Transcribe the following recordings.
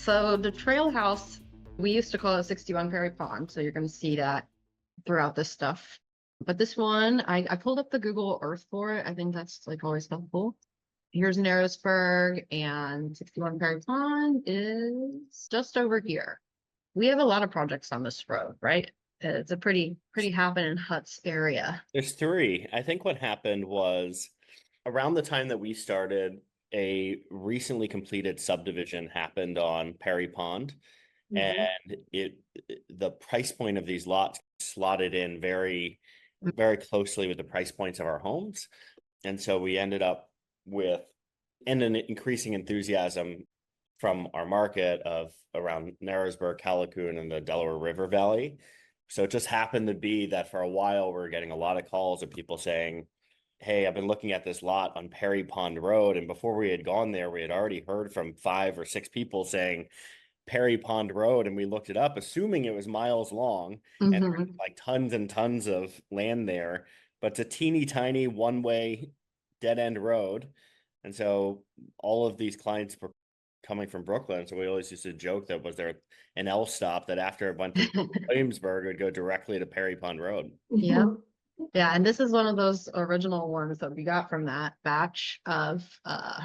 So the trail house, we used to call it 61 Perry Pond. So you're going to see that throughout this stuff. But this one, I pulled up the Google Earth for it. I think that's like always helpful. Here's Narrowsburg, and 61 Perry Pond is just over here. We have a lot of projects on this road, right? It's a pretty Happen Huts area. There's three. I think what happened was around the time that we started, a recently completed subdivision happened on Perry Pond, and the price point of these lots slotted in very, very closely with the price points of our homes. And so we ended up with an increasing enthusiasm from our market of around Narrowsburg, Callicoon, and the Delaware River Valley. So it just happened to be that for a while we were getting a lot of calls of people saying, hey, I've been looking at this lot on Perry Pond Road. And before we had gone there, we had already heard from 5 or 6 people saying Perry Pond Road. And we looked it up, assuming it was miles long and like tons and tons of land there. But it's a teeny tiny one-way dead end road. And so all of these clients were coming from Brooklyn. So we always used to joke that was there an L stop that after it went to Williamsburg would go directly to Perry Pond Road. Yeah. Yeah, and this is one of those original ones that we got from that batch of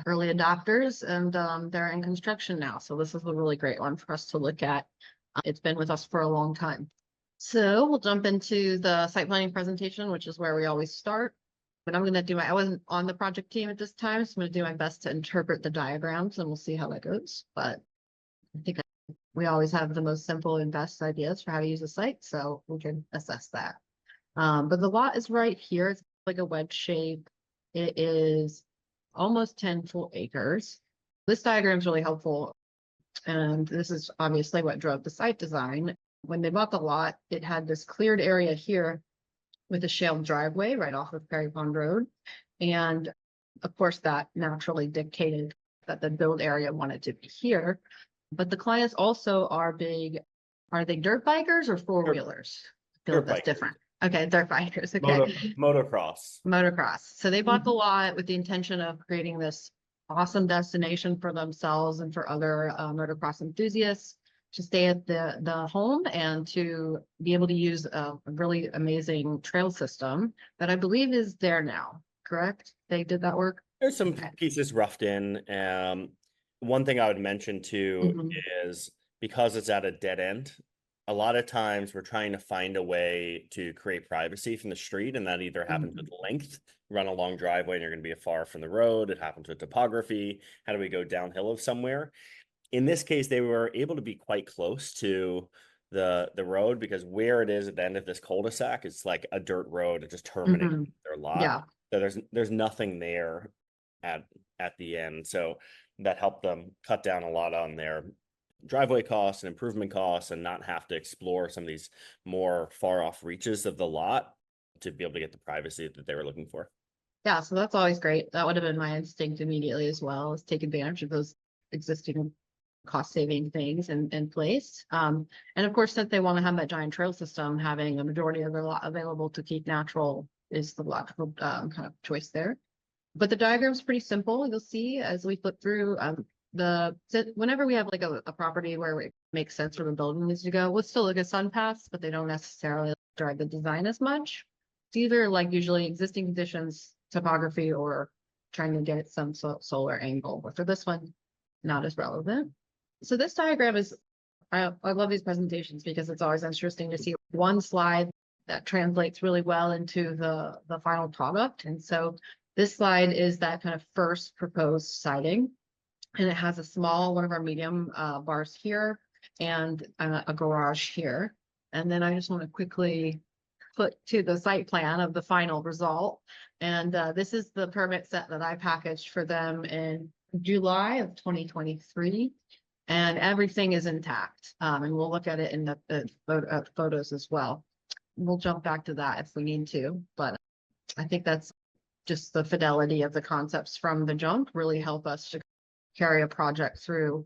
early adopters, and they're in construction now. So this is a really great one for us to look at. It's been with us for a long time. So we'll jump into the site planning presentation, which is where we always start. But I'm going to do I wasn't on the project team at this time, so I'm going to do my best to interpret the diagrams, and we'll see how that goes. But I think we always have the most simple and best ideas for how to use a site, so we can assess that. But the lot is right here. It's like a wedge shape. It is almost 10 full acres. This diagram is really helpful. And this is obviously what drove the site design. When they bought the lot, it had this cleared area here with a shale driveway right off of Perry Pond Road. And of course, that naturally dictated that the build area wanted to be here. But the clients also are they dirt bikers or four-wheelers? I feel like that's different. Okay, dirt bikers. Okay. Motocross. Motocross. So they bought the lot with the intention of creating this awesome destination for themselves and for other motocross enthusiasts to stay at the home and to be able to use a really amazing trail system that I believe is there now, correct? They did that work? There's some pieces roughed in. One thing I would mention too is because it's at a dead end, a lot of times we're trying to find a way to create privacy from the street, and that either happens with length, run a long driveway and you're going to be far from the road. It happens with topography. How do we go downhill of somewhere? In this case, they were able to be quite close to the road because where it is at the end of this cul-de-sac is like a dirt road. It just terminates their lot. Yeah. So there's nothing there at the end. So that helped them cut down a lot on their driveway costs and improvement costs and not have to explore some of these more far off reaches of the lot to be able to get the privacy that they were looking for. Yeah, so that's always great. That would have been my instinct immediately as well, is take advantage of those existing cost saving things in place. And of course, since they want to have that giant trail system, having a majority of their lot available to keep natural is the logical kind of choice there. But the diagram is pretty simple. You'll see as we flip through whenever we have like a property where it makes sense where the building needs to go, we'll still look at sun paths, but they don't necessarily drive the design as much. It's either like usually existing conditions, topography, or trying to get some solar angle. But for this one, not as relevant. So this diagram is, I love these presentations because it's always interesting to see one slide that translates really well into the final product. And so this slide is that kind of first proposed siding. And it has a small, one of our medium bars here and a garage here. And then I just want to quickly put to the site plan of the final result. And this is the permit set that I packaged for them in July of 2023. And everything is intact. And we'll look at it in the photos as well. We'll jump back to that if we need to. But I think that's just the fidelity of the concepts from the jump really help us to carry a project through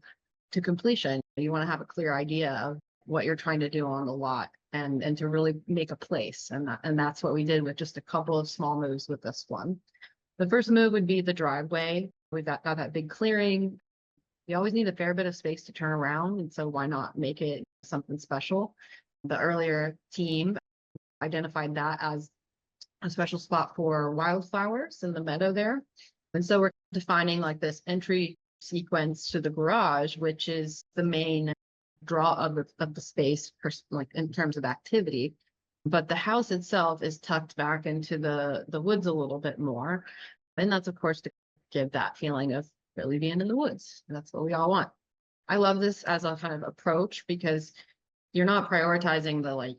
to completion. You want to have a clear idea of what you're trying to do on the lot and to really make a place. And that's what we did with just a couple of small moves with this one. The first move would be the driveway. We've got that big clearing. you always need a fair bit of space to turn around. And so why not make it something special? The earlier team identified that as a special spot for wildflowers in the meadow there. And so we're defining like this entry sequence to the garage, which is the main draw of the space, like in terms of activity. But the house itself is tucked back into the woods a little bit more. And that's, of course, to give that feeling of really being in the woods. And that's what we all want. I love this as a kind of approach because you're not prioritizing the like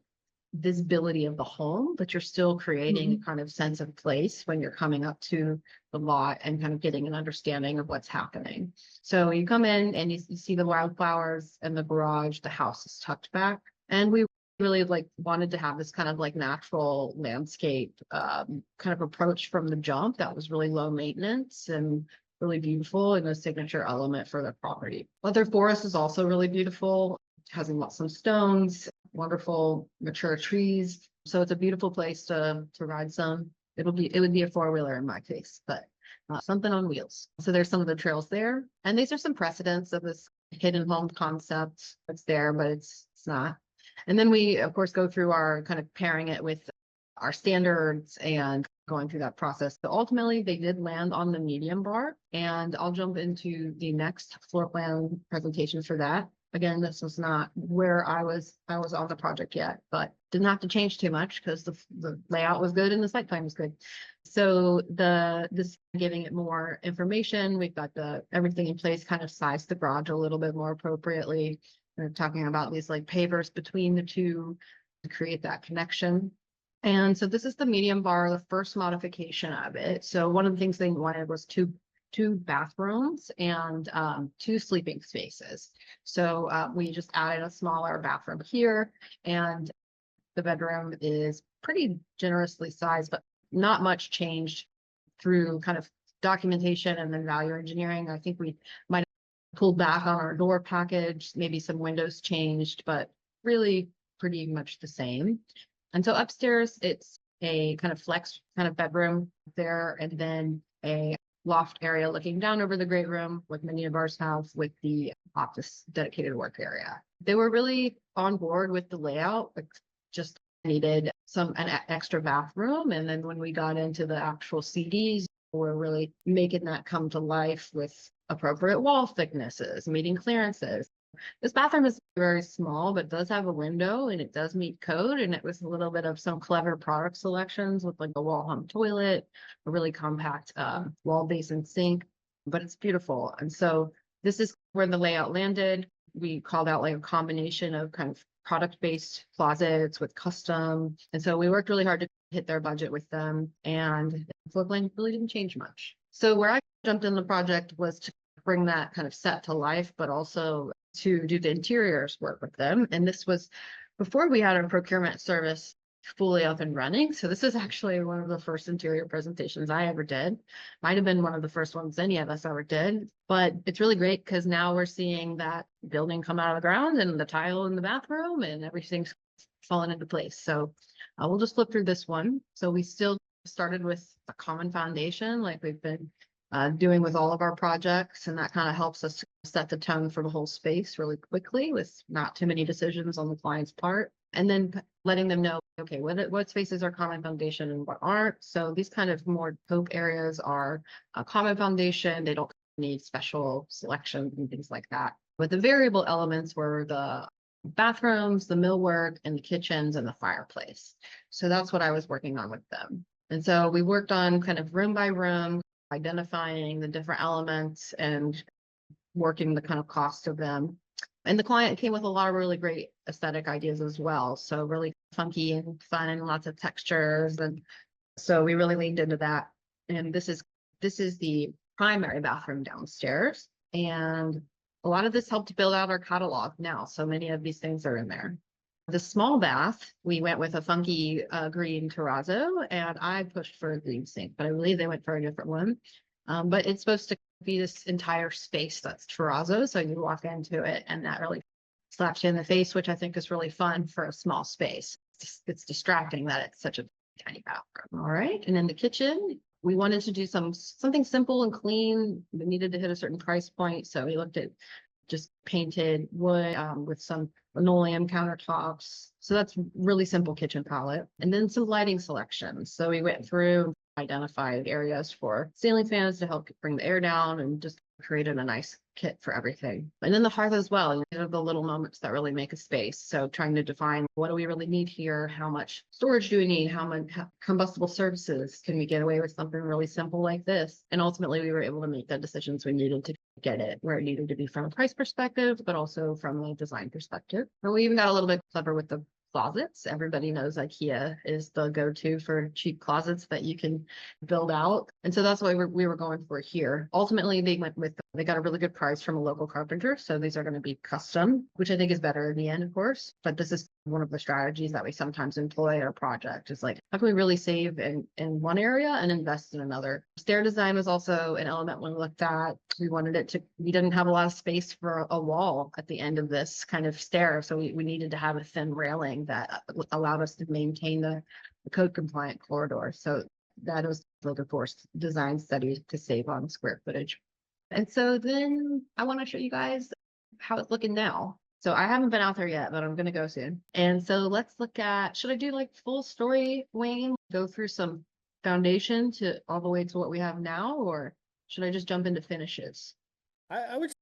visibility of the home, but you're still creating a kind of sense of place when you're coming up to the lot and kind of getting an understanding of what's happening. So you come in and you see the wildflowers and the garage, the house is tucked back. And we really like wanted to have this kind of like natural landscape kind of approach from the jump that was really low maintenance and really beautiful and a signature element for the property. Leather forest is also really beautiful, has some stones, wonderful mature trees. So it's a beautiful place to ride some. It would be a four-wheeler in my case, but something on wheels. So there's some of the trails there. And these are some precedents of this hidden home concept. It's there, but it's not. And then we, of course, go through our kind of pairing it with our standards and going through that process. So ultimately, they did land on the medium bar, and I'll jump into the next floor plan presentation for that. Again, this was not where I was on the project yet, but didn't have to change too much because the layout was good and the site plan was good. So this giving it more information. We've got everything in place, kind of sized the garage a little bit more appropriately. We're talking about these like pavers between the two to create that connection. And so this is the medium bar, the first modification of it. So one of the things they wanted was two bathrooms and 2 sleeping spaces. So we just added a smaller bathroom here, and the bedroom is pretty generously sized, but not much changed through kind of documentation and then value engineering. I think we might have pulled back on our door package, maybe some windows changed, but really pretty much the same. And so upstairs, it's a kind of flex kind of bedroom there, and then a loft area looking down over the great room like many of ours have, with the office dedicated work area. They were really on board with the layout, like just needed an extra bathroom. And then when we got into the actual CDs, we're really making that come to life with appropriate wall thicknesses, meeting clearances. This bathroom is very small, but does have a window and it does meet code. And it was a little bit of some clever product selections with like a wall hung toilet, a really compact wall basin sink, but it's beautiful. And so this is where the layout landed. We called out like a combination of kind of product-based closets with custom. And so we worked really hard to hit their budget with them, and the floor plan really didn't change much. So where I jumped in the project was to bring that kind of set to life, but also to do the interiors work with them. And this was before we had our procurement service fully up and running. So this is actually one of the first interior presentations I ever did. Might have been one of the first ones any of us ever did, but it's really great because now we're seeing that building come out of the ground and the tile in the bathroom and everything's fallen into place. So we'll just flip through this one. So we still started with a common foundation like we've been doing with all of our projects, and that kind of helps us set the tone for the whole space really quickly with not too many decisions on the client's part, and then letting them know, okay, what spaces are common foundation and what aren't. So these kind of more hope areas are a common foundation. They don't need special selections and things like that. But the variable elements were the bathrooms, the millwork, and the kitchens and the fireplace. So that's what I was working on with them. And so we worked on kind of room by room, identifying the different elements and working the kind of cost of them. And the client came with a lot of really great aesthetic ideas as well. So really funky and fun and lots of textures. And so we really leaned into that. And this is the primary bathroom downstairs. And a lot of this helped build out our catalog now. So many of these things are in there. The small bath, we went with a funky green terrazzo, and I pushed for a green sink, but I believe they went for a different one. But it's supposed to be this entire space that's terrazzo. So you walk into it and that really slaps you in the face, which I think is really fun for a small space. It's distracting that it's such a tiny bathroom. All right. And in the kitchen, we wanted to do something simple and clean. We needed to hit a certain price point. So we looked at just painted wood with some linoleum countertops. So that's really simple kitchen palette. And then some lighting selections. So we went through, identified areas for ceiling fans to help bring the air down and just created a nice kit for everything. And then the hearth as well, the little moments that really make a space. So trying to define what do we really need here? How much storage do we need? How much combustible surfaces? Can we get away with something really simple like this? And ultimately we were able to make the decisions we needed to get it where it needed to be from a price perspective, but also from a design perspective. And we even got a little bit clever with the closets. Everybody knows IKEA is the go-to for cheap closets that you can build out. And so that's what we were going for here. Ultimately, they got a really good price from a local carpenter. So these are going to be custom, which I think is better in the end, of course. But this is one of the strategies that we sometimes employ at our project is like, how can we really save in one area and invest in another? Stair design was also an element when we looked at. We didn't have a lot of space for a wall at the end of this kind of stair. So we needed to have a thin railing that allowed us to maintain the code compliant corridor. So that was like a forced design study to save on square footage. And so then I want to show you guys how it's looking now. So I haven't been out there yet, but I'm going to go soon. And so let's look at, should I do like full story, Wayne? Go through some foundation to all the way to what we have now, or should I just jump into finishes? I would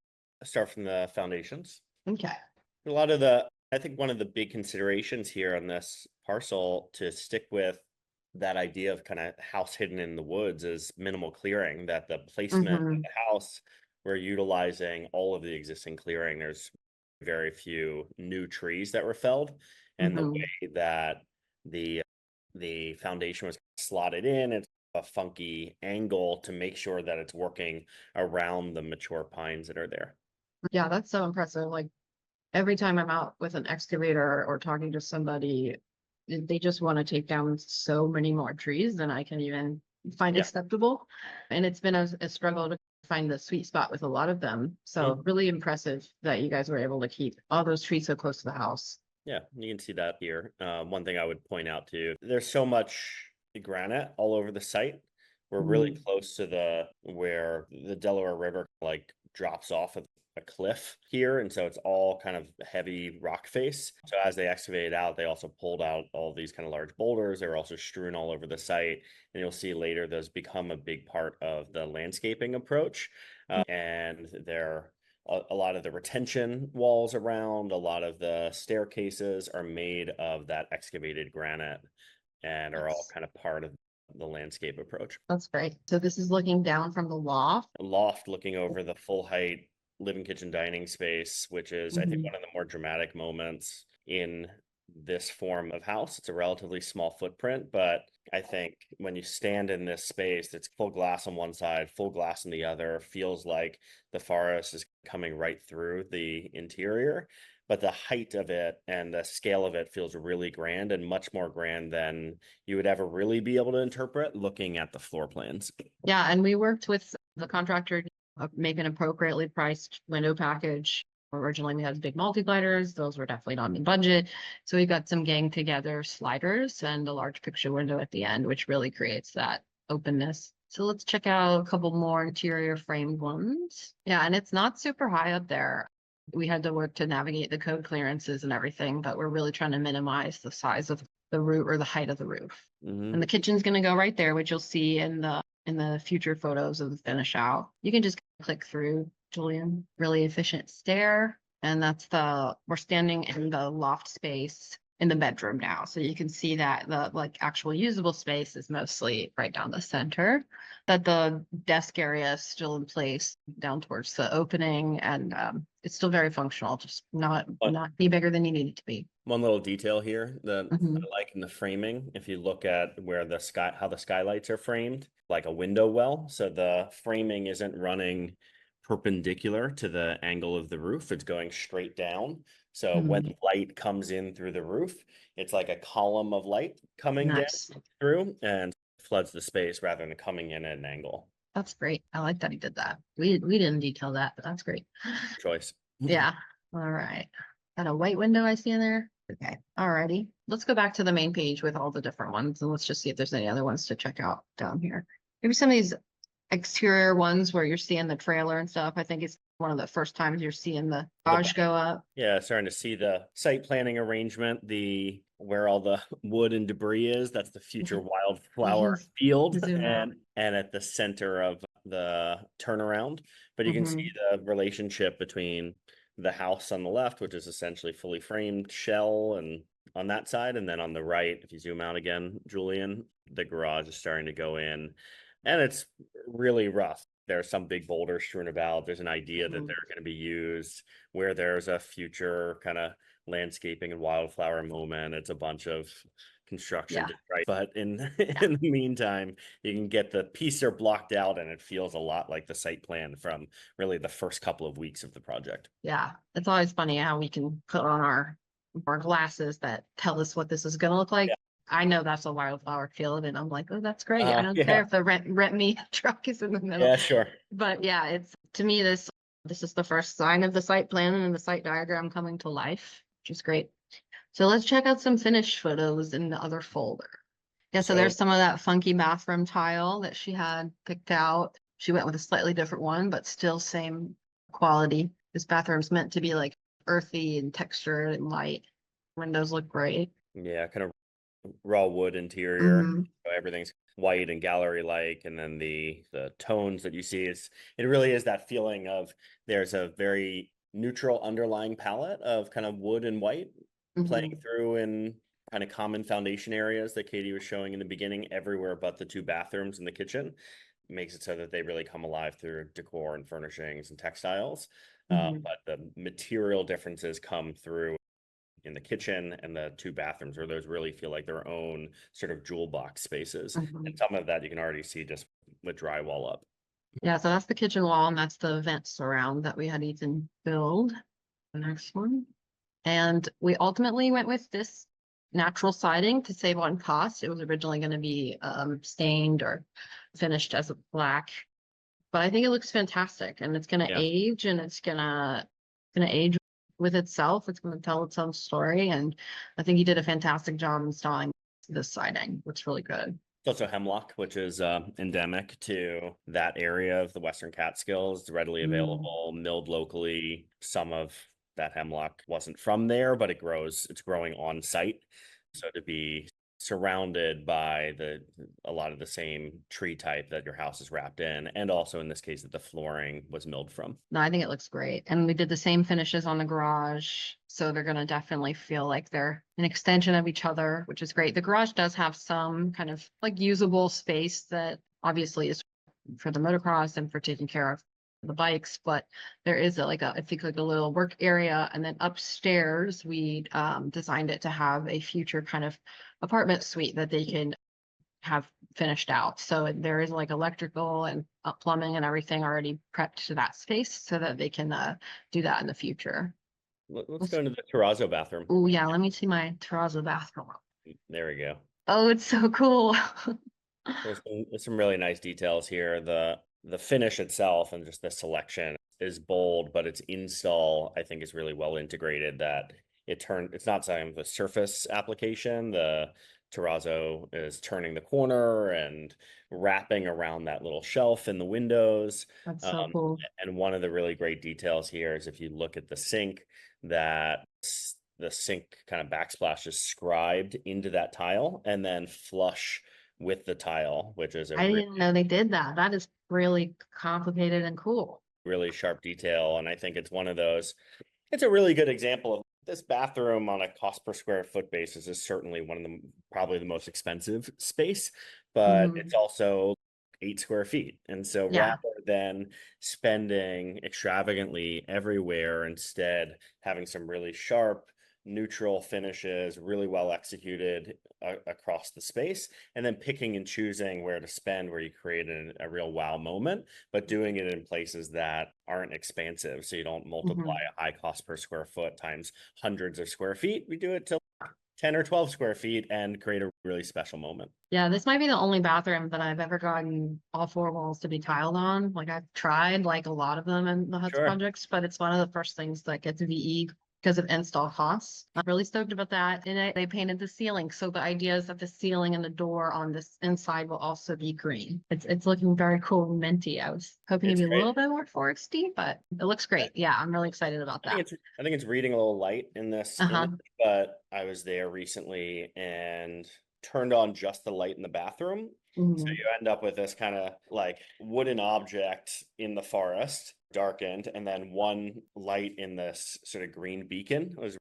start from the foundations. Okay. I think one of the big considerations here on this parcel to stick with that idea of kind of house hidden in the woods is minimal clearing, that the placement of the house, we're utilizing all of the existing clearing. There's very few new trees that were felled, and the way that the foundation was slotted in, it's a funky angle to make sure that it's working around the mature pines that are there. Yeah, that's so impressive. Like every time I'm out with an excavator or talking to somebody, they just want to take down so many more trees than I can even find acceptable. And it's been a struggle to find the sweet spot with a lot of them. So really impressive that you guys were able to keep all those trees so close to the house. Yeah, you can see that here. One thing I would point out too, there's so much granite all over the site. We're really close to where the Delaware River like drops off of a cliff here, and so it's all kind of heavy rock face. So as they excavated out, they also pulled out all these kind of large boulders. They were also strewn all over the site, and you'll see later those become a big part of the landscaping approach. And they're a lot of the retention walls around, a lot of the staircases are made of that excavated granite and are all kind of part of the landscape approach. That's great. So this is looking down from the loft. A loft looking over the full height living kitchen dining space, which is I think one of the more dramatic moments in this form of house. It's a relatively small footprint, but I think when you stand in this space, it's full glass on one side, full glass on the other, feels like the forest is coming right through the interior. But the height of it and the scale of it feels really grand, and much more grand than you would ever really be able to interpret looking at the floor plans. Yeah, and we worked with the contractor to make an appropriately priced window package. Originally, we had big multi-gliders. Those were definitely not in the budget. So we got some gang together sliders and a large picture window at the end, which really creates that openness. So let's check out a couple more interior framed ones. Yeah, and it's not super high up there. We had to work to navigate the code clearances and everything, but we're really trying to minimize the size of the roof or the height of the roof. And the kitchen's going to go right there, which you'll see in the future photos of the finish out. You can just click through, Julian. Really efficient stair. And we're standing in the loft space in the bedroom now. So you can see that the like actual usable space is mostly right down the center, that the desk area is still in place down towards the opening, and it's still very functional, just not be bigger than you need it to be. One little detail here that I like in the framing, if you look at how the skylights are framed, like a window well. So the framing isn't running perpendicular to the angle of the roof. It's going straight down. So when light comes in through the roof, it's like a column of light coming down through and floods the space rather than coming in at an angle. That's great. I like that he did that. We didn't detail that, but that's great. Choice. Yeah. All right. Got a white window I see in there. Okay. All righty. Let's go back to the main page with all the different ones, and let's just see if there's any other ones to check out down here. maybe some of these exterior ones where you're seeing the trailer and stuff. I think it's one of the first times you're seeing the garage go up. Yeah, starting to see the site planning arrangement, where all the wood and debris is. That's the future wildflower field, Zoom out. and at the center of the turnaround. But you can see the relationship between the house on the left, which is essentially fully framed shell, and on that side, and then on the right, if you zoom out again, Julian, the garage is starting to go in, and it's really rough. There are some big boulders strewn about. There's an idea that they're going to be used where there's a future kind of landscaping and wildflower moment. It's a bunch of construction, right? But in the meantime, you can get the piece are blocked out, and it feels a lot like the site plan from really the first couple of weeks of the project. Yeah, it's always funny how we can put on our glasses that tell us what this is going to look like. I know that's a wildflower field, and I'm like, oh, that's great. I don't care if the rent me truck is in the middle. Yeah, sure. But yeah, it's, to me, this is the first sign of the site plan and the site diagram coming to life, which is great. So let's check out some finished photos in the other folder. Yeah, so there's some of that funky bathroom tile that she had picked out. She went with a slightly different one, but still same quality. This bathroom's meant to be like earthy and textured and light. Windows look great. Yeah, kind of raw wood interior. So everything's white and gallery-like, and then the tones that you see it really is that feeling of there's a very neutral underlying palette of kind of wood and white playing through in kind of common foundation areas that Katie was showing in the beginning, everywhere but the two bathrooms and the kitchen. Makes it so that they really come alive through decor and furnishings and textiles. But the material differences come through in the kitchen and the two bathrooms, where those really feel like their own sort of jewel box spaces. And some of that you can already see just with drywall up. Yeah, so that's the kitchen wall, and that's the vent surround that we had Ethan build. The next one. And we ultimately went with this natural siding to save on cost. It was originally going to be stained or finished as a black, but I think it looks fantastic, and it's going to age, and it's gonna age with itself. It's going to tell its own story, and I think he did a fantastic job installing this siding. Looks really good. It's also hemlock, which is endemic to that area of the Western Catskills, readily available, milled locally. Some of that hemlock wasn't from there, but it's growing on site. So to be surrounded by a lot of the same tree type that your house is wrapped in, and also in this case that the flooring was milled from. No, I think it looks great. And we did the same finishes on the garage, so they're going to definitely feel like they're an extension of each other, which is great. The garage does have some kind of like usable space that obviously is for the motocross and for taking care of the bikes, but there is I think like a little work area, and then upstairs we designed it to have a future kind of apartment suite that they can have finished out. So there is like electrical and plumbing and everything already prepped to that space so that they can do that in the future. Let's go into the terrazzo bathroom. Oh yeah, let me see my terrazzo bathroom. There we go. Oh, it's so cool. There's some really nice details here. The finish itself and just the selection is bold, but its install, I think, is really well integrated, that it's not saying the surface application. The terrazzo is turning the corner and wrapping around that little shelf in the windows. That's so cool. And one of the really great details here is if you look at the sink, that the sink kind of backsplash is scribed into that tile and then flush with the tile, which is I didn't know they did that. That is really complicated and cool. Really sharp detail. And I think it's a really good example of this bathroom on a cost per square foot basis is certainly probably the most expensive space, but it's also 8 square feet. And so rather than spending extravagantly everywhere, instead having some really sharp, neutral finishes, really well executed across the space, and then picking and choosing where to spend, where you create a real wow moment, but doing it in places that aren't expansive. So you don't multiply a high cost per square foot times hundreds of square feet. We do it to 10 or 12 square feet and create a really special moment. Yeah, this might be the only bathroom that I've ever gotten all 4 walls to be tiled on. Like I've tried like a lot of them in the Huts projects, but it's one of the first things that gets VE because of install costs. I'm really stoked about that. And they painted the ceiling. So the idea is that the ceiling and the door on this inside will also be green. It's looking very cool and minty. I was hoping to It's be a great. little bit more foresty, but it looks great. Yeah, I'm really excited about that. I think it's reading a little light in this Uh-huh. image, but I was there recently and turned on just the light in the bathroom. So Mhm. you end up with this kind of like wooden object in the forest, darkened, and then one light in this sort of green beacon. It was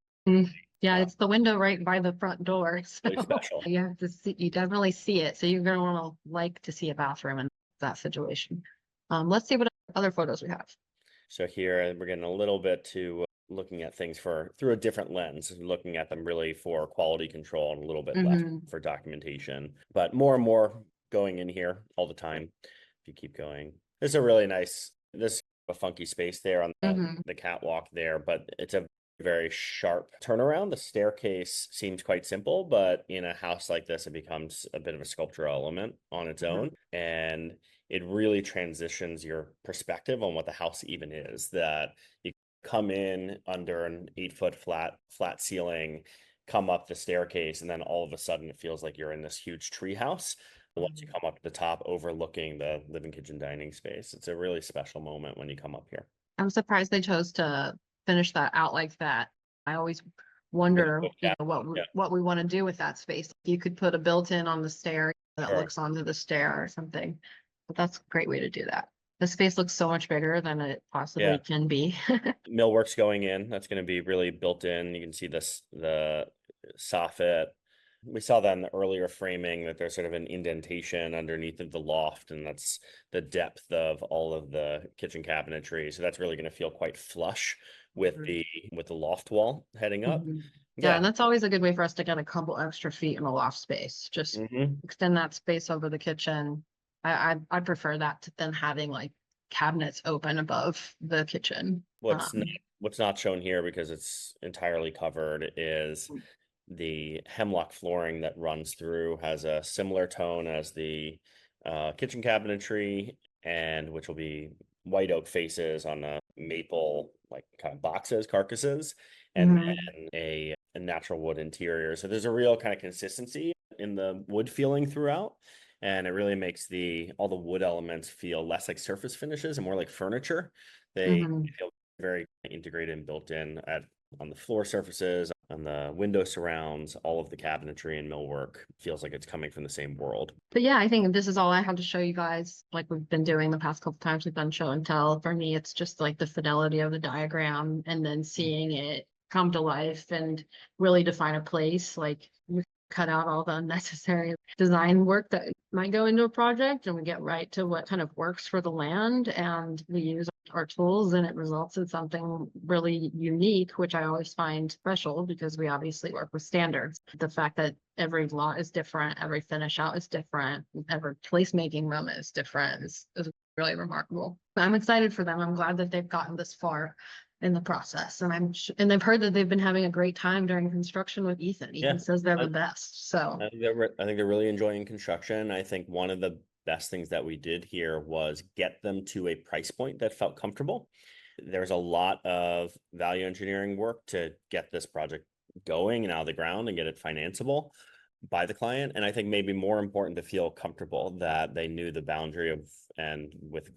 Yeah, uh, it's the window right by the front door. really So special. you have to see, you definitely see it. So you're gonna want to like to see a bathroom in that situation. Let's see what other photos we have. So here we're getting a little bit to looking at things through a different lens, looking at them really for quality control and a little bit less Mhm. for documentation, but more and more going in here all the time. If you keep going, this is a really nice, this is a funky space there on Mhm. the catwalk there, but it's a very sharp turnaround. The staircase seems quite simple, but in a house like this, it becomes a bit of a sculptural element on its own. And it really transitions your perspective on what the house even is. That you come in under an 8-foot flat ceiling, come up the staircase, and then all of a sudden it feels like you're in this huge tree house. Once you come up to the top, overlooking the living kitchen dining space, it's a really special moment when you come up here. I'm surprised they chose to finish that out like that. I always With wonder, yeah, what we want to do with that space. You could put a built-in on the stair that sure. looks onto the stair or something. But that's a great way to do that. The space looks so much bigger than it Yeah. possibly can be. Millwork's going in. That's going to be really built in. You can see the soffit. We saw that in the earlier framing that there's sort of an indentation underneath of the loft, and that's the depth of all of the kitchen cabinetry. So that's really going to feel quite flush with the loft wall heading up. Mhm. Yeah, Yeah. and that's always a good way for us to get a couple extra feet in the loft space. Just Hmm. extend that space over the kitchen. I prefer that to than having like cabinets open above the kitchen. What's not shown here because it's entirely covered is the hemlock flooring that runs through has a similar tone as the kitchen cabinetry, and which will be white oak faces on the maple like kind of boxes, carcasses, and Mhm. then a natural wood interior. So there's a real kind of consistency in the wood feeling throughout. And it really makes all the wood elements feel less like surface finishes and more like furniture. They Mhm. feel very integrated and built in on the floor surfaces, on the window surrounds, all of the cabinetry and millwork feels like it's coming from the same world. But yeah, I think this is all I have to show you guys. Like we've been doing the past couple times we've done show and tell. For me, it's just like the fidelity of the diagram and then seeing it come to life and really define a place. Like we cut out all the unnecessary design work that might go into a project and we get right to what kind of works for the land and we use our tools and it results in something really unique, which I always find special because we obviously work with standards. The fact that every lot is different, every finish out is different, every placemaking room is different is really remarkable. I'm excited for them. I'm glad that they've gotten this far in the process. And and I've heard that they've been having a great time during construction with Ethan. Ethan Yeah, says they're I, the best. So I think they're really enjoying construction. I think one of the best things that we did here was get them to a price point that felt comfortable. There's a lot of value engineering work to get this project going and out of the ground and get it financeable by the client. And I think maybe more important to feel comfortable that they knew the boundary of and with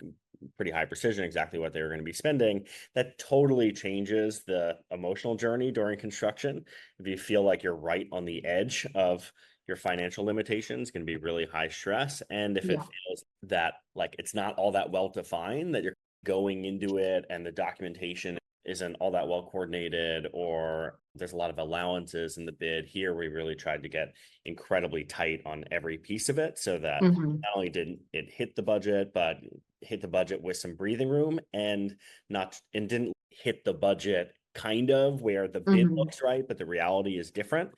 pretty high precision exactly what they were going to be spending. That totally changes the emotional journey during construction. If you feel like you're right on the edge of your financial limitations, can be really high stress. And if it yeah. feels that like it's not all that well defined, that you're going into it and the documentation isn't all that well coordinated, or there's a lot of allowances in the bid. Here, we really tried to get incredibly tight on every piece of it so that Mhm. not only did it hit the budget, but hit the budget with some breathing room and didn't hit the budget kind of where the bid Mhm. looks right, but the reality is different.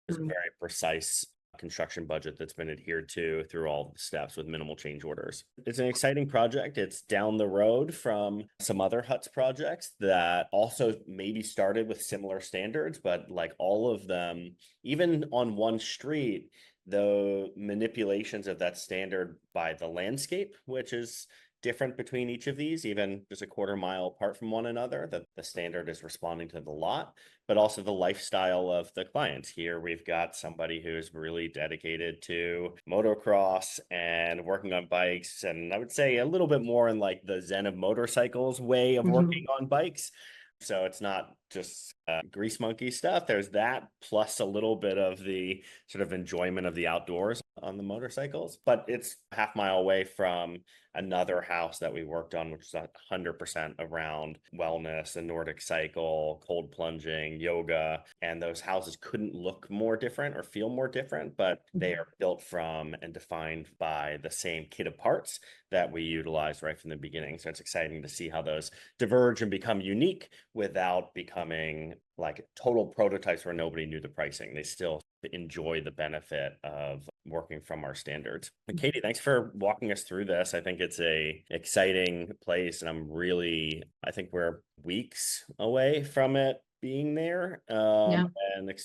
There's a Mhm. very precise construction budget that's been adhered to through all the steps with minimal change orders. It's an exciting project. It's down the road from some other huts projects that also maybe started with similar standards, but like all of them, even on one street, the manipulations of that standard by the landscape, which is different between each of these, even just a quarter mile apart from one another, that the standard is responding to the lot, but also the lifestyle of the clients. Here we've got somebody who's really dedicated to motocross and working on bikes, and I would say a little bit more in like the Zen of motorcycles way of working on bikes. So it's not just grease monkey stuff. There's that plus a little bit of the sort of enjoyment of the outdoors on the motorcycles. But it's a half mile away from another house that we worked on, which is 100% around wellness and Nordic cycle, cold plunging, yoga. And those houses couldn't look more different or feel more different, but they are built from and defined by the same kit of parts that we utilized right from the beginning. So it's exciting to see how those diverge and become unique without becoming like total prototypes where nobody knew the pricing. They still enjoy the benefit of working from our standards. But Katie, thanks for walking us through this. I think it's a exciting place, and I think we're weeks away from it being there. And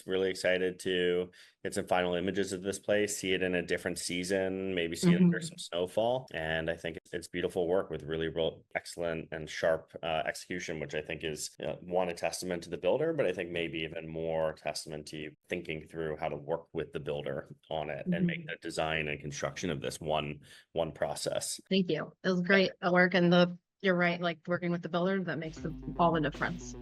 really excited to get some final images of this place, see it in a different season, maybe see it under some snowfall. And I think it's beautiful work with really real excellent and sharp execution, which I think is one, a testament to the builder, but I think maybe even more testament to you thinking through how to work with the builder on it and make the design and construction of this one process. Thank you. It was great work, and you're right, like working with the builder, that makes all the difference.